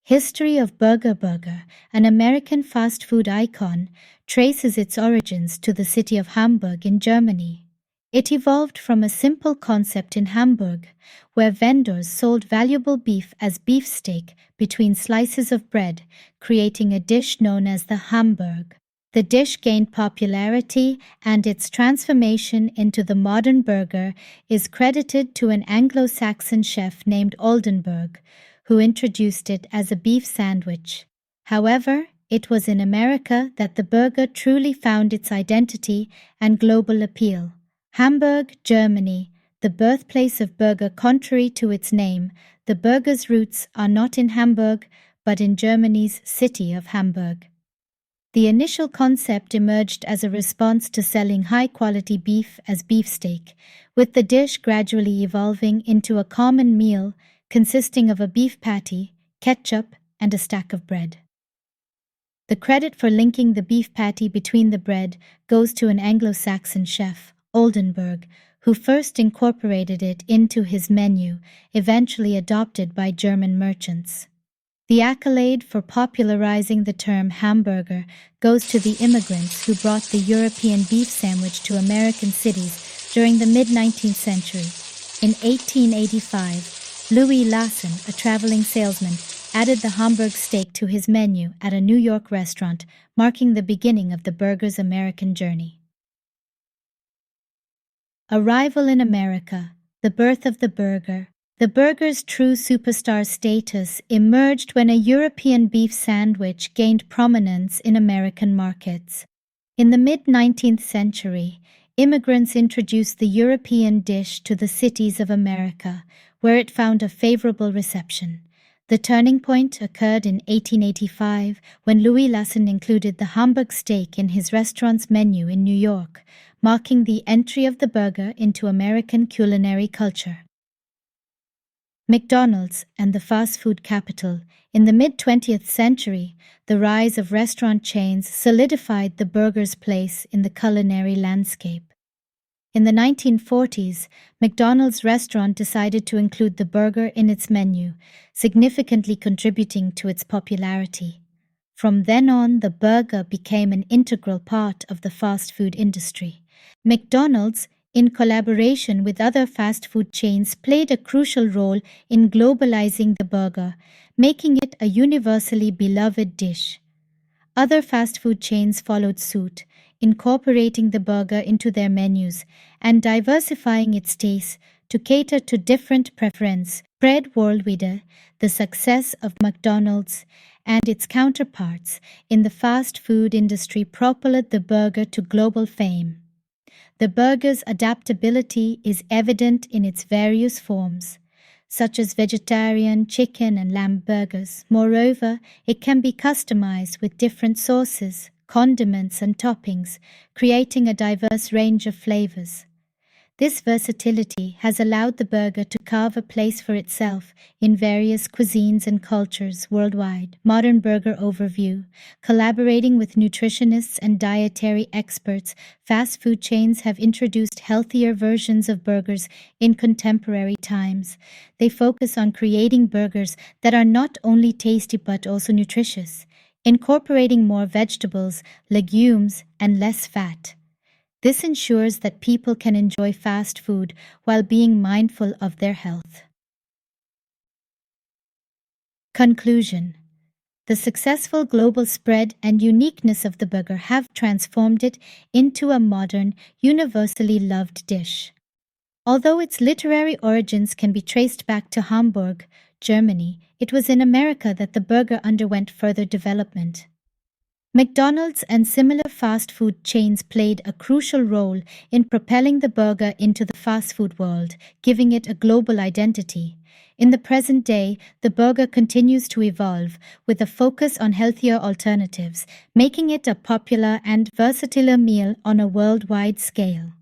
History of Burger, an American fast food icon, traces its origins to the city of Hamburg in Germany. It evolved from a simple concept in Hamburg, where vendors sold valuable beef as beefsteak between slices of bread, creating a dish known as the Hamburg. The dish gained popularity, and its transformation into the modern burger is credited to an Anglo-Saxon chef named Oldenburg, who introduced it as a beef sandwich. However, it was in America that the burger truly found its identity and global appeal. Hamburg, Germany, the birthplace of burger. Contrary to its name, the burger's roots are not in Hamburg, but in Germany's city of Hamburg. The initial concept emerged as a response to selling high-quality beef as beefsteak, with the dish gradually evolving into a common meal consisting of a beef patty, ketchup, and a stack of bread. The credit for linking the beef patty between the bread goes to an Anglo-Saxon chef, Oldenburg, who first incorporated it into his menu, eventually adopted by German merchants. The accolade for popularizing the term hamburger goes to the immigrants who brought the European beef sandwich to American cities during the mid-19th century. In 1885, Louis Lassen, a traveling salesman, added the Hamburg steak to his menu at a New York restaurant, marking the beginning of the burger's American journey. Arrival in America, the birth of the burger. The burger's true superstar status emerged when a European beef sandwich gained prominence in American markets. In the mid-19th century, immigrants introduced the European dish to the cities of America, where it found a favorable reception. The turning point occurred in 1885 when Louis Lassen included the Hamburg steak in his restaurant's menu in New York, marking the entry of the burger into American culinary culture. McDonald's and the fast food capital. In the mid-20th century, the rise of restaurant chains solidified the burger's place in the culinary landscape. In the 1940s, McDonald's restaurant decided to include the burger in its menu, significantly contributing to its popularity. From then on, the burger became an integral part of the fast food industry. McDonald's, in collaboration with other fast food chains, played a crucial role in globalizing the burger, making it a universally beloved dish. Other fast food chains followed suit, incorporating the burger into their menus and diversifying its taste to cater to different preferences. Spread worldwide, the success of McDonald's and its counterparts in the fast food industry propelled the burger to global fame. The burger's adaptability is evident in its various forms, such as vegetarian, chicken, and lamb burgers. Moreover, it can be customized with different sauces, condiments, and toppings, creating a diverse range of flavors. This versatility has allowed the burger to carve a place for itself in various cuisines and cultures worldwide. Modern burger overview. Collaborating with nutritionists and dietary experts, fast food chains have introduced healthier versions of burgers in contemporary times. They focus on creating burgers that are not only tasty but also nutritious, incorporating more vegetables, legumes, and less fat. This ensures that people can enjoy fast food while being mindful of their health. Conclusion. The successful global spread and uniqueness of the burger have transformed it into a modern, universally loved dish. Although its literary origins can be traced back to Hamburg, Germany, it was in America that the burger underwent further development. McDonald's and similar fast food chains played a crucial role in propelling the burger into the fast food world, giving it a global identity. In the present day, the burger continues to evolve with a focus on healthier alternatives, making it a popular and versatile meal on a worldwide scale.